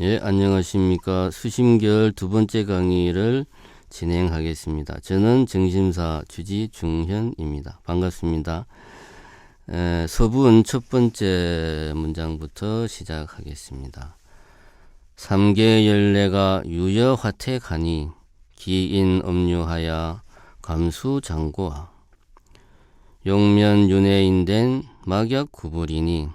예, 안녕하십니까. 수심결 두 번째 강의를 진행하겠습니다. 저는 정심사 주지중현입니다. 반갑습니다. 서분 첫 번째 문장부터 시작하겠습니다. 삼계열내가 유여화택하니 기인업류하야 감수장고하 용면윤회인된 막약구불이니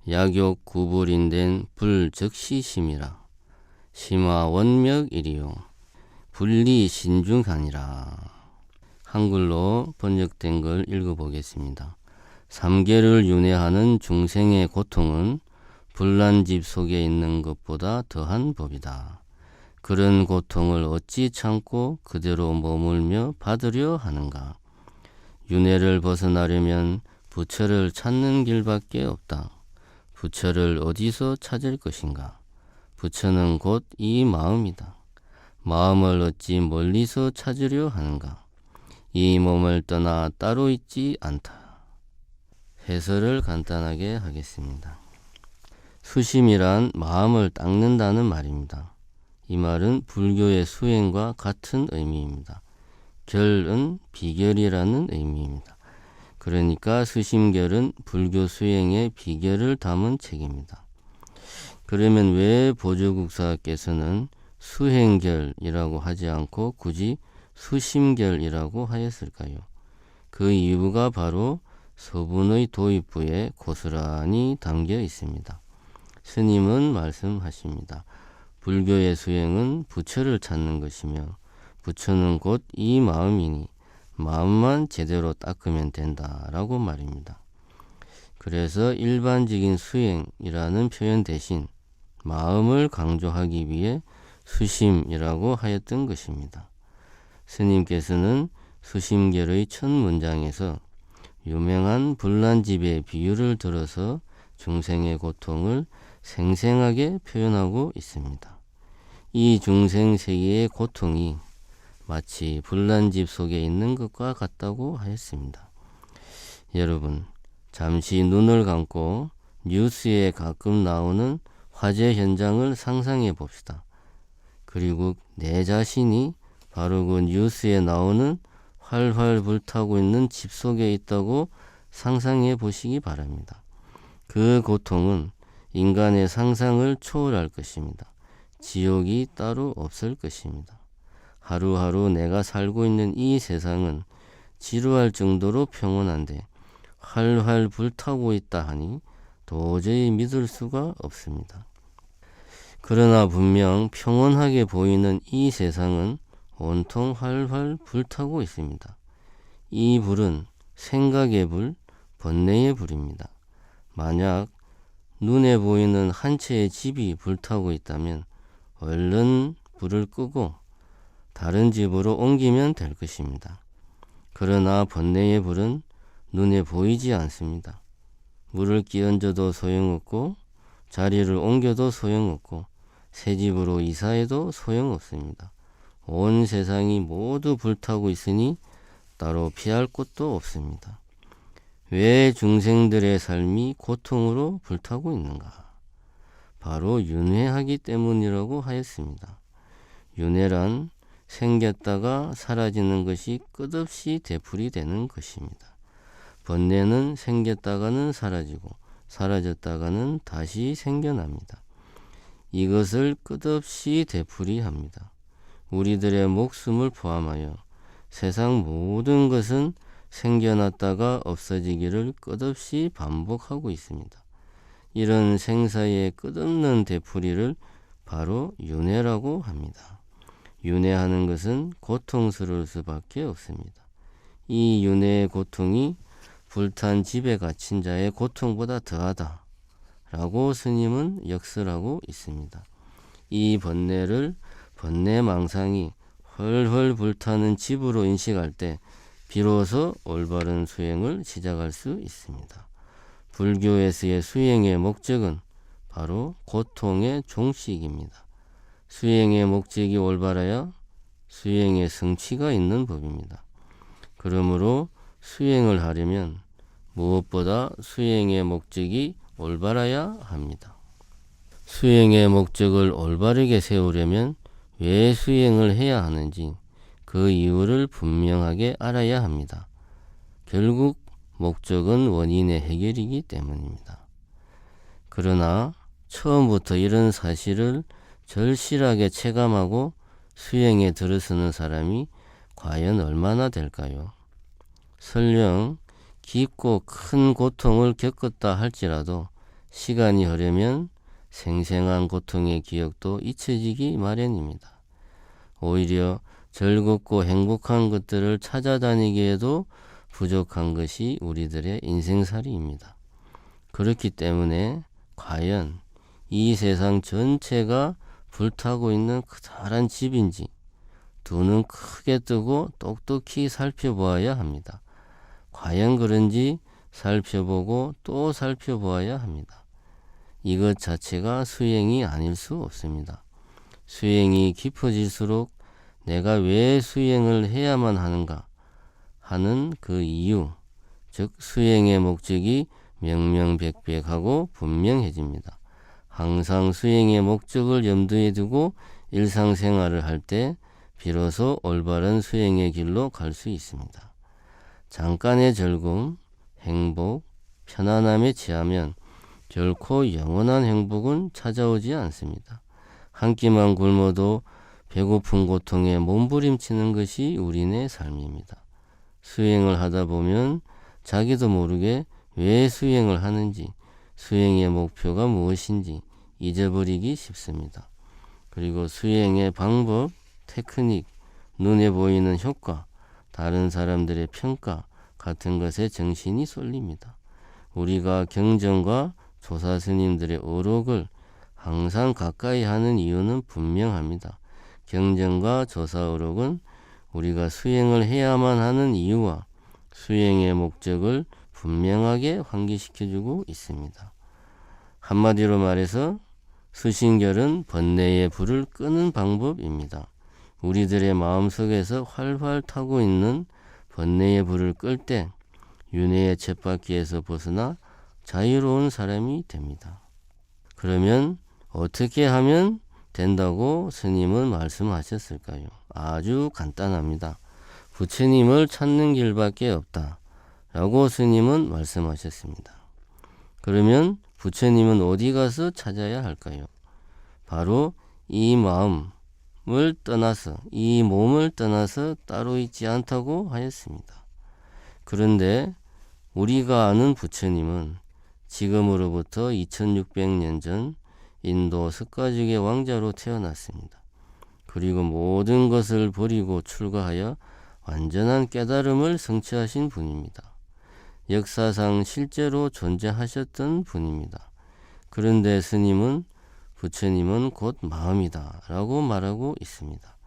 약욕구불인된 불적시심이라 심화원맥이리요 분리신중하니라. 한글로 번역된 걸 읽어보겠습니다. 삼계를 윤회하는 중생의 고통은 불난집 속에 있는 것보다 더한 법이다. 그런 고통을 어찌 참고 그대로 머물며 받으려 하는가. 윤회를 벗어나려면 부처를 찾는 길밖에 없다. 부처를 어디서 찾을 것인가? 부처는 곧 이 마음이다. 마음을 어찌 멀리서 찾으려 하는가? 이 몸을 떠나 따로 있지 않다. 해설을 간단하게 하겠습니다. 수심이란 마음을 닦는다는 말입니다. 이 말은 불교의 수행과 같은 의미입니다. 결은 비결이라는 의미입니다. 그러니까 수심결은 불교 수행의 비결을 담은 책입니다. 그러면 왜 보조국사께서는 수행결이라고 하지 않고 굳이 수심결이라고 하였을까요? 그 이유가 바로 서분의 도입부에 고스란히 담겨 있습니다. 스님은 말씀하십니다. 불교의 수행은 부처를 찾는 것이며 부처는 곧 이 마음이니 마음만 제대로 닦으면 된다라고 말입니다. 그래서 일반적인 수행이라는 표현 대신 마음을 강조하기 위해 수심이라고 하였던 것입니다. 스님께서는 수심결의 첫 문장에서 유명한 불난집의 비유를 들어서 중생의 고통을 생생하게 표현하고 있습니다. 이 중생 세계의 고통이 마치 불난집 속에 있는 것과 같다고 하였습니다. 여러분, 잠시 눈을 감고 뉴스에 가끔 나오는 화재 현장을 상상해 봅시다. 그리고 내 자신이 바로 그 뉴스에 나오는 활활 불타고 있는 집 속에 있다고 상상해 보시기 바랍니다. 그 고통은 인간의 상상을 초월할 것입니다. 지옥이 따로 없을 것입니다. 하루하루 내가 살고 있는 이 세상은 지루할 정도로 평온한데 활활 불타고 있다 하니 도저히 믿을 수가 없습니다. 그러나 분명 평온하게 보이는 이 세상은 온통 활활 불타고 있습니다. 이 불은 생각의 불, 번뇌의 불입니다. 만약 눈에 보이는 한 채의 집이 불타고 있다면 얼른 불을 끄고 다른 집으로 옮기면 될 것입니다. 그러나 번뇌의 불은 눈에 보이지 않습니다. 물을 끼얹어도 소용없고 자리를 옮겨도 소용없고 새 집으로 이사해도 소용없습니다. 온 세상이 모두 불타고 있으니 따로 피할 곳도 없습니다. 왜 중생들의 삶이 고통으로 불타고 있는가? 바로 윤회하기 때문이라고 하였습니다. 윤회란 생겼다가 사라지는 것이 끝없이 되풀이 되는 것입니다. 번뇌는 생겼다가는 사라지고 사라졌다가는 다시 생겨납니다. 이것을 끝없이 되풀이합니다. 우리들의 목숨을 포함하여 세상 모든 것은 생겨났다가 없어지기를 끝없이 반복하고 있습니다. 이런 생사의 끝없는 되풀이를 바로 윤회라고 합니다. 윤회하는 것은 고통스러울 수밖에 없습니다. 이 윤회의 고통이 불탄 집에 갇힌 자의 고통보다 더하다 라고 스님은 역설하고 있습니다. 이 번뇌를 번뇌망상이 헐헐 불타는 집으로 인식할 때 비로소 올바른 수행을 시작할 수 있습니다. 불교에서의 수행의 목적은 바로 고통의 종식입니다. 수행의 목적이 올바라야 수행의 성취가 있는 법입니다. 그러므로 수행을 하려면 무엇보다 수행의 목적이 올바라야 합니다. 수행의 목적을 올바르게 세우려면 왜 수행을 해야 하는지 그 이유를 분명하게 알아야 합니다. 결국 목적은 원인의 해결이기 때문입니다. 그러나 처음부터 이런 사실을 절실하게 체감하고 수행에 들어서는 사람이 과연 얼마나 될까요? 설령 깊고 큰 고통을 겪었다 할지라도 시간이 흐르면 생생한 고통의 기억도 잊혀지기 마련입니다. 오히려 즐겁고 행복한 것들을 찾아다니기에도 부족한 것이 우리들의 인생살이입니다. 그렇기 때문에 과연 이 세상 전체가 불타고 있는 커다란 집인지 두 눈 크게 뜨고 똑똑히 살펴보아야 합니다. 과연 그런지 살펴보고 또 살펴보아야 합니다. 이것 자체가 수행이 아닐 수 없습니다. 수행이 깊어질수록 내가 왜 수행을 해야만 하는가 하는 그 이유, 즉 수행의 목적이 명명백백하고 분명해집니다. 항상 수행의 목적을 염두에 두고 일상생활을 할 때 비로소 올바른 수행의 길로 갈 수 있습니다. 잠깐의 즐거움, 행복, 편안함에 취하면 결코 영원한 행복은 찾아오지 않습니다. 한 끼만 굶어도 배고픈 고통에 몸부림치는 것이 우리네 삶입니다. 수행을 하다 보면 자기도 모르게 왜 수행을 하는지, 수행의 목표가 무엇인지 잊어버리기 쉽습니다. 그리고 수행의 방법, 테크닉, 눈에 보이는 효과, 다른 사람들의 평가 같은 것에 정신이 쏠립니다. 우리가 경전과 조사 스님들의 어록을 항상 가까이 하는 이유는 분명합니다. 경전과 조사 어록은 우리가 수행을 해야만 하는 이유와 수행의 목적을 분명하게 환기시켜주고 있습니다. 한마디로 말해서 수신결은 번뇌의 불을 끄는 방법입니다. 우리들의 마음속에서 활활 타고 있는 번뇌의 불을 끌 때 윤회의 쳇바퀴에서 벗어나 자유로운 사람이 됩니다. 그러면 어떻게 하면 된다고 스님은 말씀하셨을까요? 아주 간단합니다. 부처님을 찾는 길밖에 없다 라고 스님은 말씀하셨습니다. 그러면 부처님은 어디 가서 찾아야 할까요? 바로 이 마음을 떠나서, 이 몸을 떠나서 따로 있지 않다고 하였습니다. 그런데 우리가 아는 부처님은 지금으로부터 2600년 전 인도 석가지계 왕자로 태어났습니다. 그리고 모든 것을 버리고 출가하여 완전한 깨달음을 성취하신 분입니다. 역사상 실제로 존재하셨던 분입니다. 그런데 스님은 부처님은 곧 마음이다 라고 말하고 있습니다.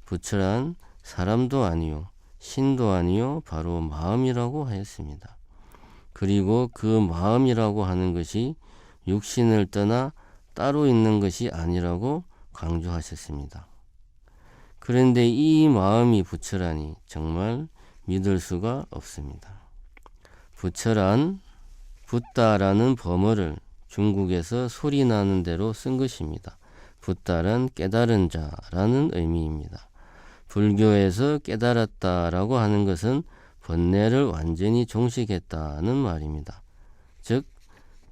부처란 사람도 아니요 신도 아니요 바로 마음이라고 하였습니다. 그리고 그 마음이라고 하는 것이 육신을 떠나 따로 있는 것이 아니라고 강조하셨습니다. 그런데 이 마음이 부처라니 정말 믿을 수가 없습니다. 부처란 붓다라는 범어를 중국에서 소리 나는 대로 쓴 것입니다. 붓다란 깨달은 자라는 의미입니다. 불교에서 깨달았다라고 하는 것은 번뇌를 완전히 종식했다는 말입니다. 즉,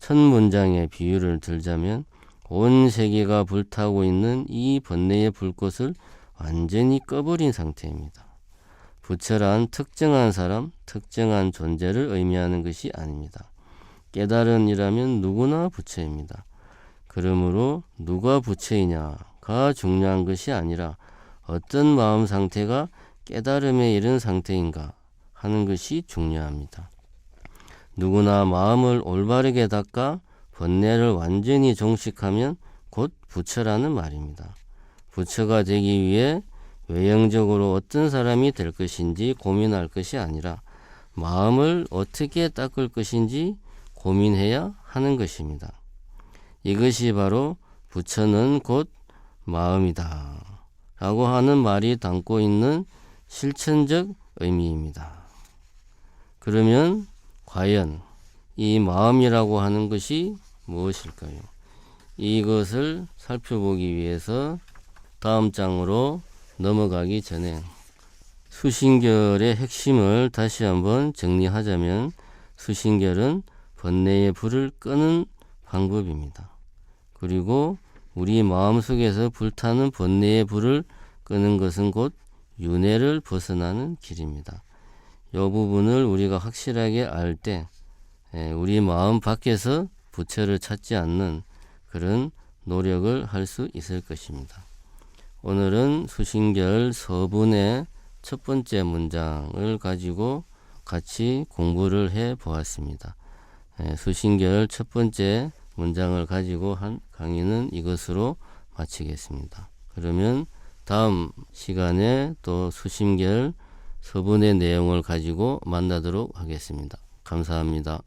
첫 문장의 비유를 들자면 온 세계가 불타고 있는 이 번뇌의 불꽃을 완전히 꺼버린 상태입니다. 부처란 특정한 사람, 특정한 존재를 의미하는 것이 아닙니다. 깨달은이라면 누구나 부처입니다. 그러므로 누가 부처이냐가 중요한 것이 아니라 어떤 마음 상태가 깨달음에 이른 상태인가 하는 것이 중요합니다. 누구나 마음을 올바르게 닦아 번뇌를 완전히 종식하면 곧 부처라는 말입니다. 부처가 되기 위해 외형적으로 어떤 사람이 될 것인지 고민할 것이 아니라 마음을 어떻게 닦을 것인지 고민해야 하는 것입니다. 이것이 바로 부처는 곧 마음이다 라고 하는 말이 담고 있는 실천적 의미입니다. 그러면 과연 이 마음이라고 하는 것이 무엇일까요? 이것을 살펴보기 위해서 다음 장으로 넘어가기 전에 수신결의 핵심을 다시 한번 정리하자면, 수신결은 번뇌의 불을 끄는 방법입니다. 그리고 우리 마음속에서 불타는 번뇌의 불을 끄는 것은 곧 윤회를 벗어나는 길입니다. 이 부분을 우리가 확실하게 알 때 우리 마음 밖에서 부처를 찾지 않는 그런 노력을 할 수 있을 것입니다. 오늘은 수신결 서분의 첫 번째 문장을 가지고 같이 공부를 해 보았습니다. 수신결 첫 번째 문장을 가지고 한 강의는 이것으로 마치겠습니다. 그러면 다음 시간에 또 수신결 서분의 내용을 가지고 만나도록 하겠습니다. 감사합니다.